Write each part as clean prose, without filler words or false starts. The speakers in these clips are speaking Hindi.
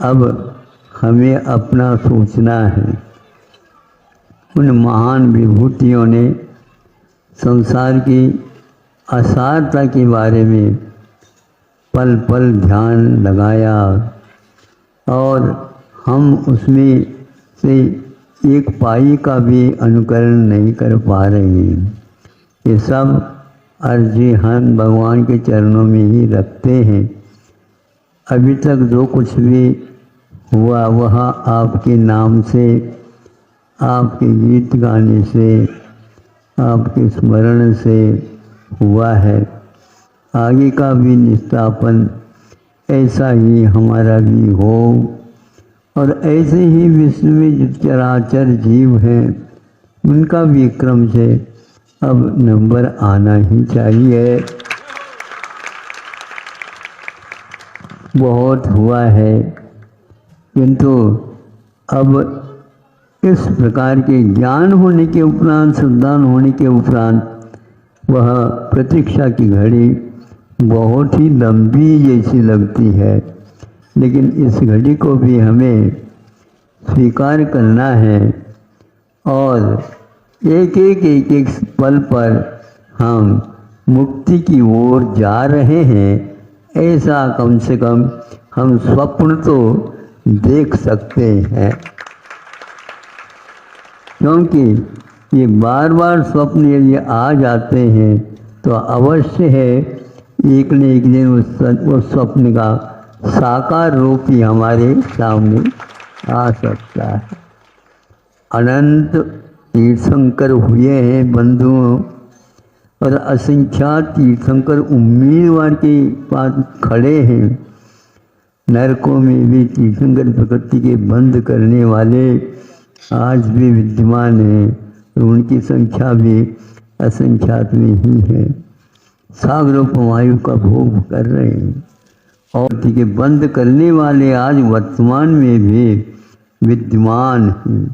अब हमें अपना सोचना है। उन महान विभूतियों ने संसार की असारता के बारे में पल पल ध्यान लगाया और हम उसमें से एक पाई का भी अनुकरण नहीं कर पा रहे हैं। ये सब अर्जी हम भगवान के चरणों में ही रखते हैं। अभी तक जो कुछ भी हुआ वह आपके नाम से, आपके गीत गाने से, आपके स्मरण से हुआ है। आगे का भी निष्ठापन ऐसा ही हमारा भी हो और ऐसे ही विश्व में जो चराचर जीव हैं उनका भी क्रम से अब नंबर आना ही चाहिए। बहुत हुआ है, किंतु अब इस प्रकार के ज्ञान होने के उपरांत, श्रद्धान होने के उपरांत वह प्रतीक्षा की घड़ी बहुत ही लंबी जैसी लगती है, लेकिन इस घड़ी को भी हमें स्वीकार करना है और एक पल पर हम मुक्ति की ओर जा रहे हैं, ऐसा कम से कम हम स्वप्न तो देख सकते हैं। क्योंकि ये बार बार स्वप्न यदि आ जाते हैं तो अवश्य है एक न एक दिन उस स्वप्न का साकार रूप ही हमारे सामने आ सकता है। अनंत तीर्थंकर हुए हैं बंधुओं और असंख्यात तीर्थंकर उम्मीदवार के पास खड़े हैं। नरकों में भी तीर्थंकर प्रकृति के बंद करने वाले आज भी विद्यमान हैं और उनकी संख्या भी असंख्यात में ही है। सागरोपमायु का भोग कर रहे हैं और के बंद करने वाले आज वर्तमान में भी विद्यमान हैं।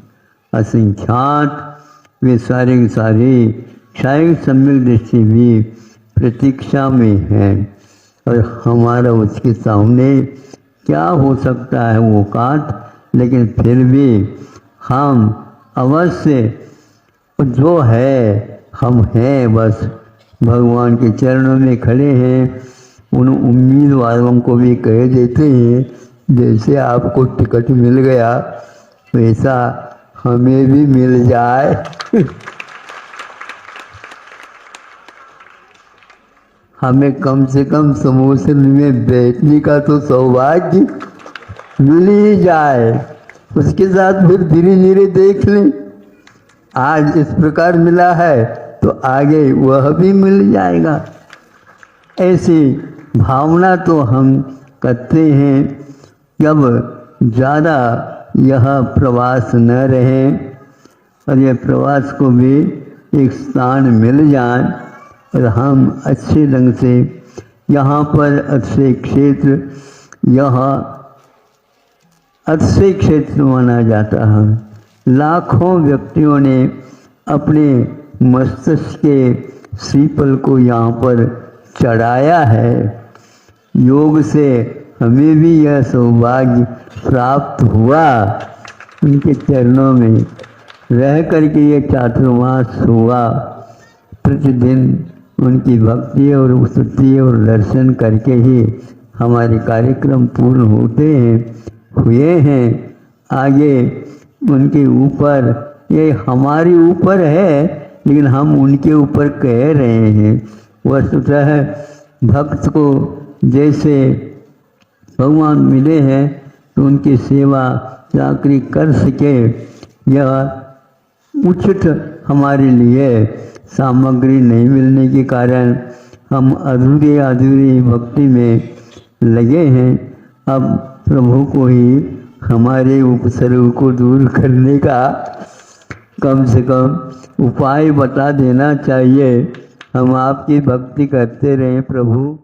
असंख्यात वे सारे के सारे शायद सम्यक दृष्टि भी प्रतीक्षा में हैं और हमारा उसके सामने क्या हो सकता है वो काट, लेकिन फिर भी हम अवश्य जो है हम हैं, बस भगवान के चरणों में खड़े हैं। उन उम्मीदवारों को भी कह देते हैं जैसे आपको टिकट मिल गया वैसा हमें भी मिल जाए। हमें कम से कम समोसे में बैठने का तो सौभाग्य मिल ही जाए, उसके साथ फिर धीरे धीरे देख लें। आज इस प्रकार मिला है तो आगे वह भी मिल जाएगा। ऐसी भावना तो हम करते हैं। जब ज़्यादा यह प्रवास न रहे और यह प्रवास को भी एक स्थान मिल जाए और हम अच्छे ढंग से यहाँ पर अच्छे क्षेत्र, यहाँ अच्छे क्षेत्र माना जाता है। लाखों व्यक्तियों ने अपने मस्तिष्क के श्रीफल को यहाँ पर चढ़ाया है। योग से हमें भी यह सौभाग्य प्राप्त हुआ। उनके चरणों में रह करके ये चातुर्मास हुआ। प्रतिदिन उनकी भक्ति और स्तुति और दर्शन करके ही हमारे कार्यक्रम पूर्ण होते हैं, हुए हैं। आगे उनके ऊपर, ये हमारे ऊपर है लेकिन हम उनके ऊपर कह रहे हैं। वस्तुतः भक्त को जैसे भगवान मिले हैं तो उनकी सेवा चाकरी कर सके, यह उचित हमारे लिए सामग्री नहीं मिलने के कारण हम अधूरी भक्ति में लगे हैं। अब प्रभु को ही हमारे उपसर्ग को दूर करने का कम से कम उपाय बता देना चाहिए। हम आपकी भक्ति करते रहें प्रभु।